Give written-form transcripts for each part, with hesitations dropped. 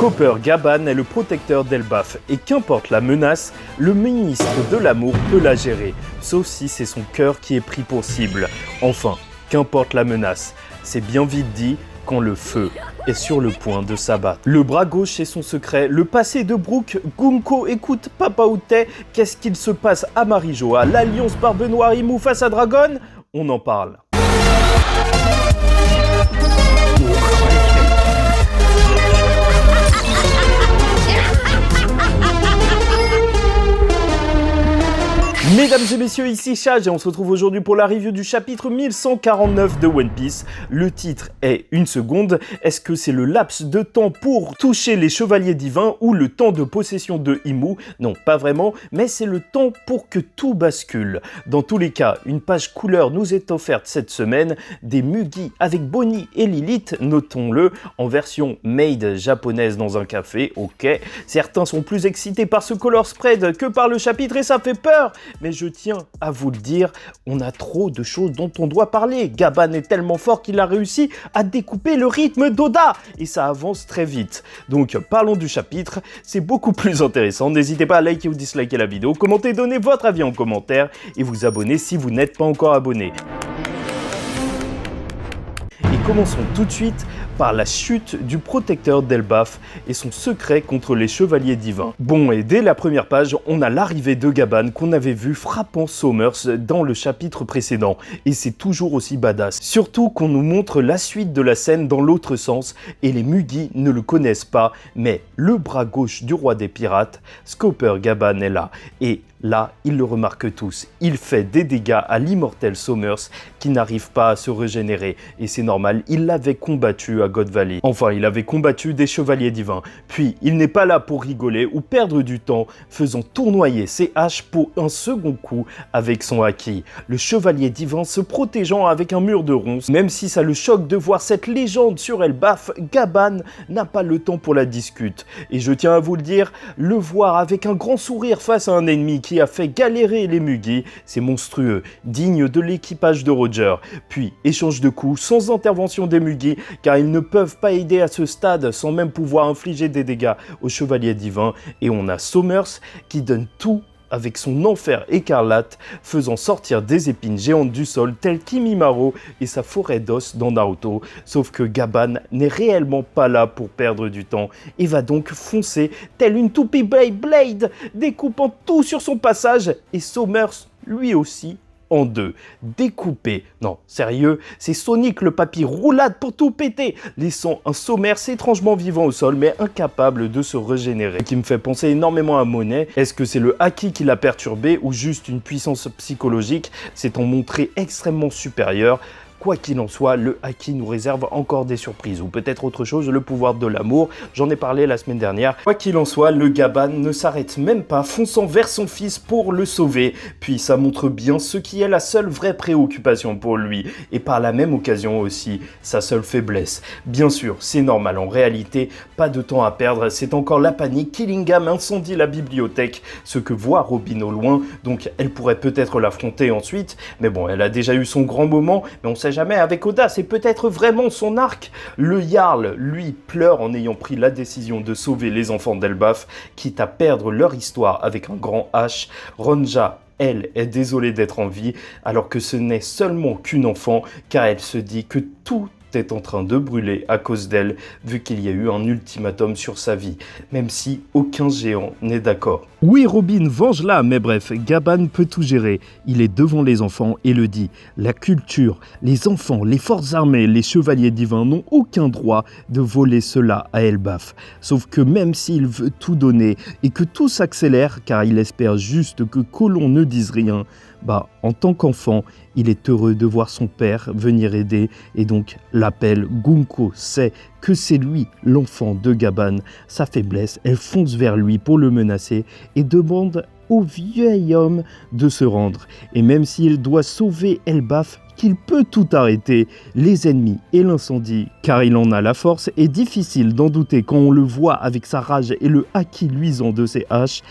Copper Gaban est le protecteur d'Elbaf et qu'importe la menace, le ministre de l'amour peut la gérer, sauf si c'est son cœur qui est pris pour cible. Enfin, qu'importe la menace, c'est bien vite dit quand le feu est sur le point de s'abattre. Le bras gauche est son secret, le passé de Brooke, Gunko écoute Papa Outé, qu'est-ce qu'il se passe à Marijoa, l'alliance Barbe Noire Imou face à Dragon, on en parle. Mesdames et messieurs, ici Chage et on se retrouve aujourd'hui pour la review du chapitre 1149 de One Piece. Le titre est Une seconde. Est-ce que c'est le laps de temps pour toucher les chevaliers divins ou le temps de possession de Imu? Non, pas vraiment, mais c'est le temps pour que tout bascule. Dans tous les cas, une page couleur nous est offerte cette semaine, des Mugi avec Bonnie et Lilith, notons-le, en version made japonaise dans un café, ok. Certains sont plus excités par ce color spread que par le chapitre et ça fait peur. Mais je tiens à vous le dire, on a trop de choses dont on doit parler. Gaban est tellement fort qu'il a réussi à découper le rythme d'Oda et ça avance très vite. Donc parlons du chapitre, c'est beaucoup plus intéressant. N'hésitez pas à liker ou disliker la vidéo, commenter, donner votre avis en commentaire et vous abonner si vous n'êtes pas encore abonné. Commençons tout de suite par la chute du protecteur d'Elbaf et son secret contre les chevaliers divins. Bon, et dès la première page, on a l'arrivée de Gaban qu'on avait vu frappant Sommers dans le chapitre précédent. Et c'est toujours aussi badass. Surtout qu'on nous montre la suite de la scène dans l'autre sens et les Mugi ne le connaissent pas, mais le bras gauche du roi des pirates, Scopper Gaban est là. Et là, ils le remarquent tous. Il fait des dégâts à l'immortel Sommers qui n'arrive pas à se régénérer. Et c'est normal, il l'avait combattu à God Valley. Enfin, il avait combattu des chevaliers divins. Puis, il n'est pas là pour rigoler ou perdre du temps, faisant tournoyer ses haches pour un second coup avec son haki. Le chevalier divin se protégeant avec un mur de ronces. Même si ça le choque de voir cette légende sur Elbaf, Gaban n'a pas le temps pour la discute. Et je tiens à vous le dire, le voir avec un grand sourire face à un ennemi qui a fait galérer les Mugi, c'est monstrueux, digne de l'équipage de Roger. Puis, échange de coups sans intervention des Mugi, car ils ne peuvent pas aider à ce stade sans même pouvoir infliger des dégâts aux chevaliers divins. Et on a Sommers qui donne tout avec son enfer écarlate, faisant sortir des épines géantes du sol, telles Kimimaro et sa forêt d'os dans Naruto. Sauf que Gaban n'est réellement pas là pour perdre du temps et va donc foncer telle une toupie Blade, découpant tout sur son passage et Sommers, lui aussi, en deux, découpé. Non, sérieux, c'est Sonic le papy roulade pour tout péter, laissant un Sommers étrangement vivant au sol, mais incapable de se régénérer. Ce qui me fait penser énormément à Monet. Est-ce que c'est le haki qui l'a perturbé ou juste une puissance psychologique s'étant montré extrêmement supérieure? Quoi qu'il en soit, le haki nous réserve encore des surprises, ou peut-être autre chose, le pouvoir de l'amour, j'en ai parlé la semaine dernière. Quoi qu'il en soit, le Gaban ne s'arrête même pas, fonçant vers son fils pour le sauver, puis ça montre bien ce qui est la seule vraie préoccupation pour lui, et par la même occasion aussi, sa seule faiblesse. Bien sûr, c'est normal, en réalité, pas de temps à perdre, c'est encore la panique, Killingham incendie la bibliothèque, ce que voit Robin au loin, donc elle pourrait peut-être l'affronter ensuite, mais bon, elle a déjà eu son grand moment, mais on sait jamais avec Oda, c'est peut-être vraiment son arc. Le Jarl, lui, pleure en ayant pris la décision de sauver les enfants d'Elbaf, quitte à perdre leur histoire avec un grand H. Ronja, elle, est désolée d'être en vie, alors que ce n'est seulement qu'une enfant, car elle se dit que tout est en train de brûler à cause d'elle, vu qu'il y a eu un ultimatum sur sa vie, même si aucun géant n'est d'accord. Oui, Robin, venge-la, mais bref, Gaban peut tout gérer. Il est devant les enfants et le dit. La culture, les enfants, les forces armées, les chevaliers divins n'ont aucun droit de voler cela à Elbaf. Sauf que même s'il veut tout donner et que tout s'accélère, car il espère juste que Colon ne dise rien, en tant qu'enfant, il est heureux de voir son père venir aider et donc l'appelle. Gunko sait que c'est lui, l'enfant de Gaban. Sa faiblesse, elle fonce vers lui pour le menacer et demande au vieil homme de se rendre. Et même s'il doit sauver Elbaf, qu'il peut tout arrêter, les ennemis et l'incendie, car il en a la force, est difficile d'en douter quand on le voit avec sa rage et le haki luisant de ses haches,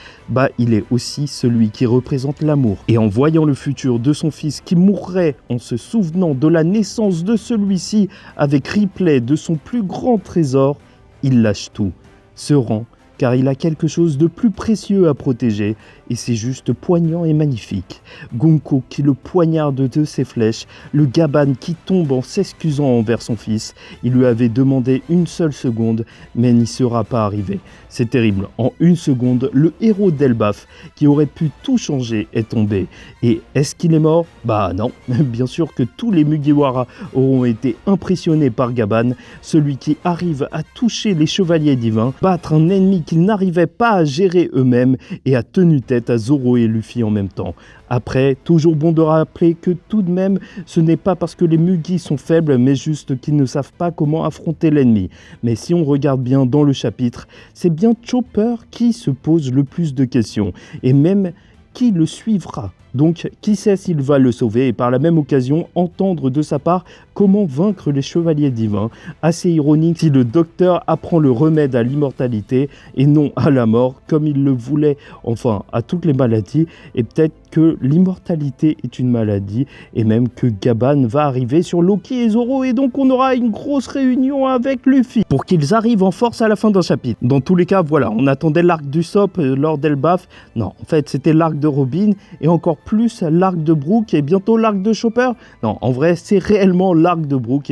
il est aussi celui qui représente l'amour. Et en voyant le futur de son fils qui mourrait en se souvenant de la naissance de celui-ci avec Ripley de son plus grand trésor, il lâche tout. se rend car il a quelque chose de plus précieux à protéger et c'est juste poignant et magnifique. Gunko qui le poignarde de ses flèches, le Gaban qui tombe en s'excusant envers son fils. Il lui avait demandé une seule seconde, mais n'y sera pas arrivé. C'est terrible. En une seconde, le héros d'Elbaf, qui aurait pu tout changer, est tombé. Et est-ce qu'il est mort? Bah non. Bien sûr que tous les Mugiwara auront été impressionnés par Gaban, celui qui arrive à toucher les chevaliers divins, battre un ennemi qu'ils n'arrivaient pas à gérer eux-mêmes et a tenu tête à Zoro et Luffy en même temps. Après, toujours bon de rappeler que tout de même, ce n'est pas parce que les Mugi sont faibles, mais juste qu'ils ne savent pas comment affronter l'ennemi. Mais si on regarde bien dans le chapitre, c'est bien Chopper qui se pose le plus de questions, et même qui le suivra. Donc, qui sait s'il va le sauver et par la même occasion entendre de sa part comment vaincre les chevaliers divins. Assez ironique si le docteur apprend le remède à l'immortalité et non à la mort, comme il le voulait, enfin à toutes les maladies, et peut-être que l'immortalité est une maladie, et même que Gaban va arriver sur Loki et Zoro, et donc on aura une grosse réunion avec Luffy, pour qu'ils arrivent en force à la fin d'un chapitre. Dans tous les cas, voilà, on attendait l'arc du Sop lors d'Elbaf, non, en fait c'était l'arc de Robin, et encore plus l'arc de Brook, et bientôt l'arc de Chopper. Non, en vrai, c'est réellement l'arc de Brook.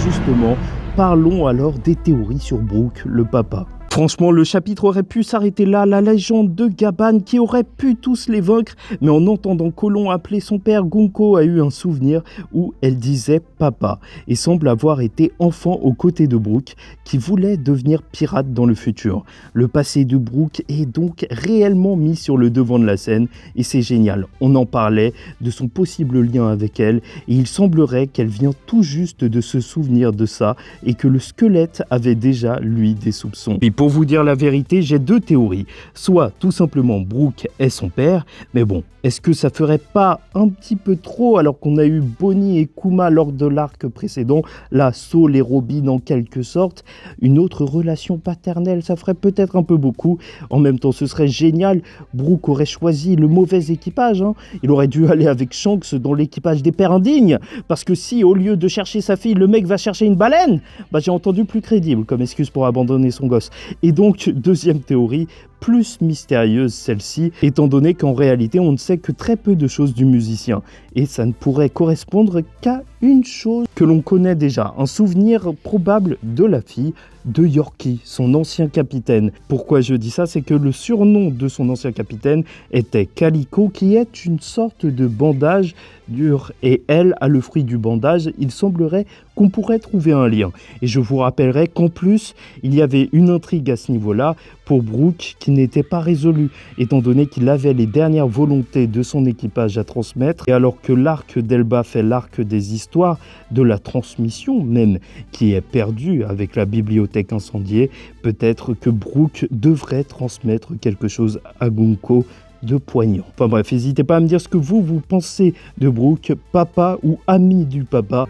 Justement, parlons alors des théories sur Brook, le papa. Franchement, le chapitre aurait pu s'arrêter là, la légende de Gaban qui aurait pu tous les vaincre, mais en entendant Colon appeler son père, Gunko a eu un souvenir où elle disait papa et semble avoir été enfant aux côtés de Brook qui voulait devenir pirate dans le futur. Le passé de Brook est donc réellement mis sur le devant de la scène et c'est génial. On en parlait de son possible lien avec elle et il semblerait qu'elle vient tout juste de se souvenir de ça et que le squelette avait déjà, lui, des soupçons. Et pour vous dire la vérité, j'ai deux théories. Soit tout simplement Brook est son père, mais bon, est-ce que ça ferait pas un petit peu trop alors qu'on a eu Bonnie et Kuma lors de l'arc précédent, là Saul et Robin en quelque sorte, une autre relation paternelle, ça ferait peut-être un peu beaucoup. En même temps, ce serait génial, Brook aurait choisi le mauvais équipage, hein. Il aurait dû aller avec Shanks dans l'équipage des pères indignes, parce que si au lieu de chercher sa fille, le mec va chercher une baleine, bah j'ai entendu plus crédible comme excuse pour abandonner son gosse. Et donc, deuxième théorie, plus mystérieuse celle-ci, étant donné qu'en réalité on ne sait que très peu de choses du musicien, et ça ne pourrait correspondre qu'à une chose que l'on connaît déjà, un souvenir probable de la fille de Yorkie, son ancien capitaine. Pourquoi je dis ça? C'est que le surnom de son ancien capitaine était Calico, qui est une sorte de bandage dur, et elle a le fruit du bandage. Il semblerait qu'on pourrait trouver un lien. Et je vous rappellerai qu'en plus, il y avait une intrigue à ce niveau-là pour Brook qui n'était pas résolue, étant donné qu'il avait les dernières volontés de son équipage à transmettre, et alors que l'arc d'Elba fait l'arc des histoires, de la transmission même, qui est perdue avec la bibliothèque incendiée, peut-être que Brook devrait transmettre quelque chose à Gunko de poignant. Enfin bref, n'hésitez pas à me dire ce que vous pensez de Brook, papa ou ami du papa.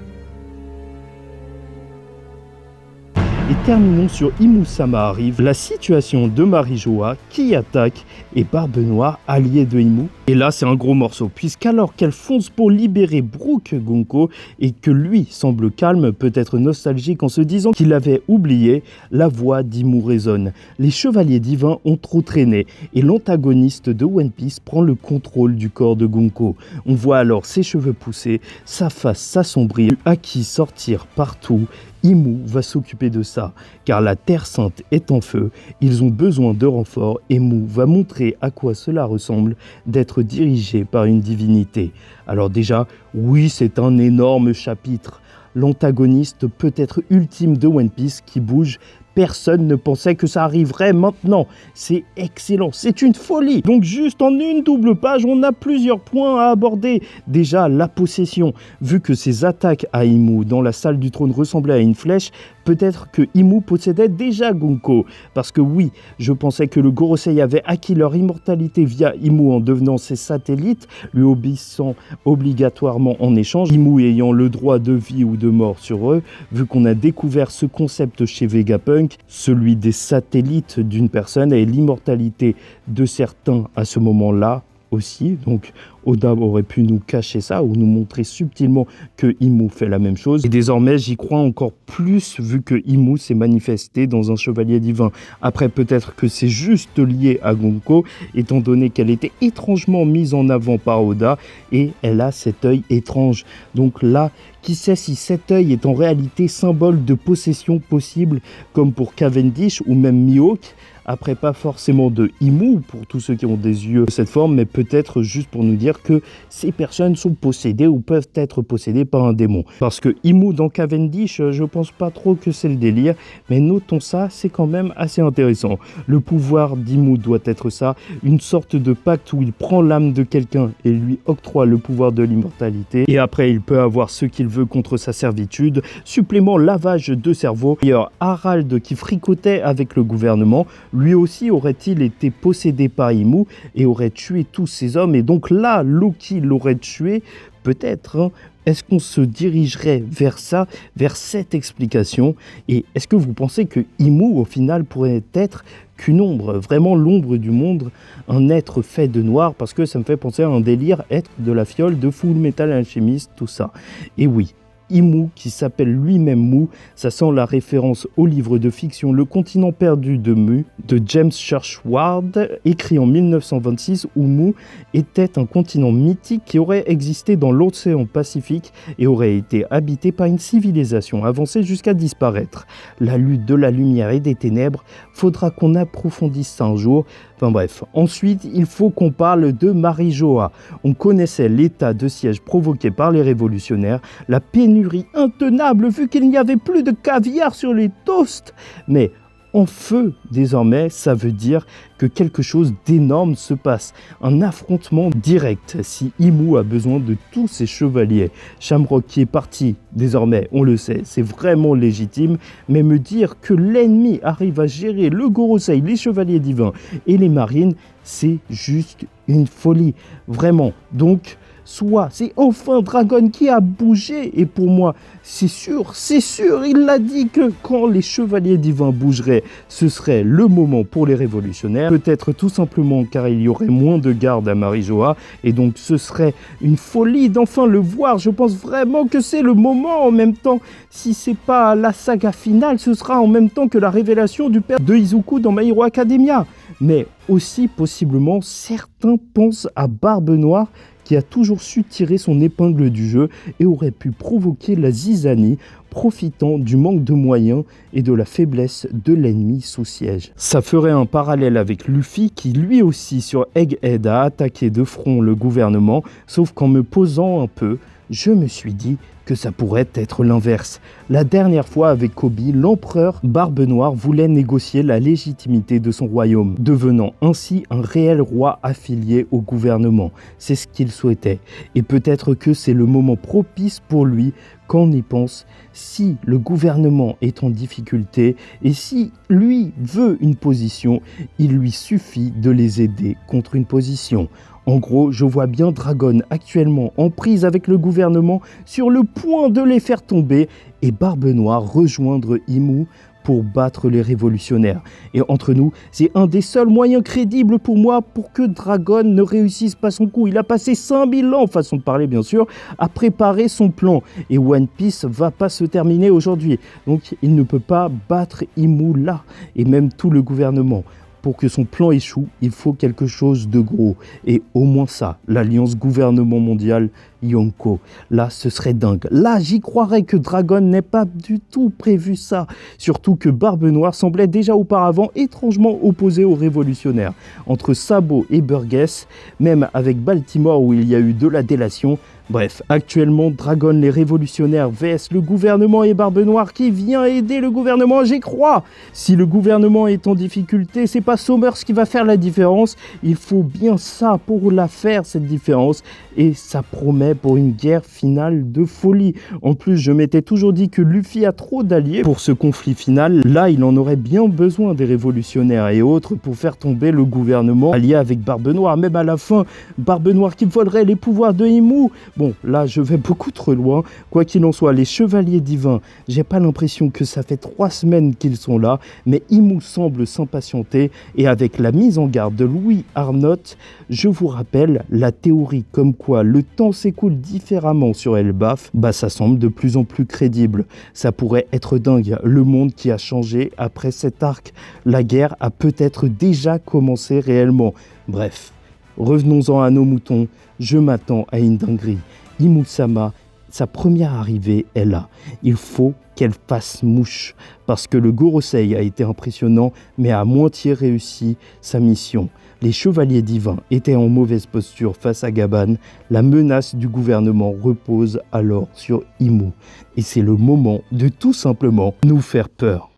Et terminons sur Imu-sama arrive, la situation de Marijoa qui attaque et Barbe Noire, alliée de Imu. Et là, c'est un gros morceau, puisqu'alors qu'elle fonce pour libérer Brook Gunko et que lui semble calme, peut-être nostalgique en se disant qu'il avait oublié, la voix d'Imu résonne. Les chevaliers divins ont trop traîné et l'antagoniste de One Piece prend le contrôle du corps de Gunko. On voit alors ses cheveux pousser, sa face s'assombrir, Haki sortir partout. Imu va s'occuper de ça, car la Terre Sainte est en feu, ils ont besoin de renforts et Mu va montrer à quoi cela ressemble d'être dirigé par une divinité. Alors déjà, oui, c'est un énorme chapitre. L'antagoniste peut-être ultime de One Piece qui bouge. Personne ne pensait que ça arriverait maintenant. C'est excellent, c'est une folie. Donc juste en une double page, on a plusieurs points à aborder. Déjà, la possession. Vu que ses attaques à Imu dans la salle du trône ressemblaient à une flèche, peut-être que Imu possédait déjà Gunko. Parce que oui, je pensais que le Gorosei avait acquis leur immortalité via Imu en devenant ses satellites, lui obéissant obligatoirement en échange, Imu ayant le droit de vie ou de mort sur eux, vu qu'on a découvert ce concept chez Vegapunk, celui des satellites d'une personne et l'immortalité de certains à ce moment-là aussi. Donc Oda aurait pu nous cacher ça ou nous montrer subtilement que Imu fait la même chose. Et désormais, j'y crois encore plus vu que Imu s'est manifesté dans un chevalier divin. Après, peut-être que c'est juste lié à Gonko, étant donné qu'elle était étrangement mise en avant par Oda et elle a cet œil étrange. Donc là, qui sait si cet œil est en réalité symbole de possession possible, comme pour Cavendish ou même Mihawk. Après, pas forcément de Imu, pour tous ceux qui ont des yeux de cette forme, mais peut-être juste pour nous dire que ces personnes sont possédées ou peuvent être possédées par un démon. Parce que Imu dans Cavendish, je pense pas trop que c'est le délire, mais notons ça, c'est quand même assez intéressant. Le pouvoir d'Imu doit être ça, une sorte de pacte où il prend l'âme de quelqu'un et lui octroie le pouvoir de l'immortalité. Et après, il peut avoir ce qu'il veut contre sa servitude. Supplément lavage de cerveau. D'ailleurs, Harald qui fricotait avec le gouvernement, lui aussi aurait-il été possédé par Imu et aurait tué tous ses hommes, et donc là, Loki l'aurait tué, peut-être, hein. Est-ce qu'on se dirigerait vers ça, vers cette explication? Et est-ce que vous pensez que Imu, au final, pourrait être qu'une ombre, vraiment l'ombre du monde, un être fait de noir? Parce que ça me fait penser à un délire, être de la fiole, de Full Metal Alchemist, tout ça. Et oui, Imu, qui s'appelle lui-même Mu, ça sent la référence au livre de fiction Le continent perdu de Mu, de James Churchward, écrit en 1926, où Mu était un continent mythique qui aurait existé dans l'océan Pacifique et aurait été habité par une civilisation avancée jusqu'à disparaître. La lutte de la lumière et des ténèbres, faudra qu'on approfondisse ça un jour. Enfin bref, ensuite, il faut qu'on parle de Marie-Joa. On connaissait l'état de siège provoqué par les révolutionnaires, la pénurie intenable vu qu'il n'y avait plus de caviar sur les toasts. Mais en feu, désormais, ça veut dire que quelque chose d'énorme se passe. Un affrontement direct si Imu a besoin de tous ses chevaliers. Shamrock qui est parti, désormais, on le sait, c'est vraiment légitime. Mais me dire que l'ennemi arrive à gérer le Gorosei, les chevaliers divins et les marines, c'est juste une folie. Vraiment. Donc, soit c'est enfin Dragon qui a bougé, et pour moi, c'est sûr, il l'a dit que quand les chevaliers divins bougeraient, ce serait le moment pour les révolutionnaires, peut-être tout simplement car il y aurait moins de gardes à Marie-Joa, et donc ce serait une folie d'enfin le voir. Je pense vraiment que c'est le moment. En même temps, si c'est pas la saga finale, ce sera en même temps que la révélation du père de Izuku dans My Hero Academia. Mais aussi, possiblement, certains pensent à Barbe Noire, qui a toujours su tirer son épingle du jeu et aurait pu provoquer la zizanie, profitant du manque de moyens et de la faiblesse de l'ennemi sous siège. Ça ferait un parallèle avec Luffy qui lui aussi sur Egghead a attaqué de front le gouvernement, sauf qu'en me posant un peu, je me suis dit que ça pourrait être l'inverse. La dernière fois avec Kobe, l'empereur Barbe Noire voulait négocier la légitimité de son royaume, devenant ainsi un réel roi affilié au gouvernement. C'est ce qu'il souhaitait. Et peut-être que c'est le moment propice pour lui quand on y pense. Si le gouvernement est en difficulté et si lui veut une position, il lui suffit de les aider contre une position. En gros, je vois bien Dragon actuellement en prise avec le gouvernement, sur le point de les faire tomber, et Barbe Noire rejoindre Imu pour battre les révolutionnaires. Et entre nous, c'est un des seuls moyens crédibles pour moi pour que Dragon ne réussisse pas son coup. Il a passé 5000 ans, façon de parler bien sûr, à préparer son plan. Et One Piece va pas se terminer aujourd'hui. Donc il ne peut pas battre Imu là, et même tout le gouvernement. Pour que son plan échoue, il faut quelque chose de gros. Et au moins ça, l'alliance gouvernement mondial Yonko. Là, ce serait dingue. Là, j'y croirais que Dragon n'ait pas du tout prévu ça. Surtout que Barbe Noire semblait déjà auparavant étrangement opposée aux révolutionnaires. Entre Sabo et Burgess, même avec Baltimore où il y a eu de la délation. Bref, actuellement, Dragon, les révolutionnaires vs le gouvernement et Barbe Noire qui vient aider le gouvernement, j'y crois. Si le gouvernement est en difficulté, c'est pas Sommers qui va faire la différence. Il faut bien ça pour la faire, cette différence. Et ça promet pour une guerre finale de folie. En plus, je m'étais toujours dit que Luffy a trop d'alliés pour ce conflit final. Là, il en aurait bien besoin des révolutionnaires et autres pour faire tomber le gouvernement allié avec Barbe Noire. Même à la fin, Barbe Noire qui volerait les pouvoirs de Imu. Bon, là, je vais beaucoup trop loin. Quoi qu'il en soit, les chevaliers divins, j'ai pas l'impression que ça fait 3 semaines qu'ils sont là, mais Imou semble s'impatienter. Et avec la mise en garde de Louis Arnott, je vous rappelle, la théorie comme quoi le temps s'écoule différemment sur Elbaf, ça semble de plus en plus crédible. Ça pourrait être dingue, le monde qui a changé après cet arc. La guerre a peut-être déjà commencé réellement. Bref. Revenons-en à nos moutons, je m'attends à une dinguerie. Imou-sama, sa première arrivée est là. Il faut qu'elle fasse mouche, parce que le Gorosei a été impressionnant, mais a moitié réussi sa mission. Les chevaliers divins étaient en mauvaise posture face à Gaban. La menace du gouvernement repose alors sur Imou. Et c'est le moment de tout simplement nous faire peur.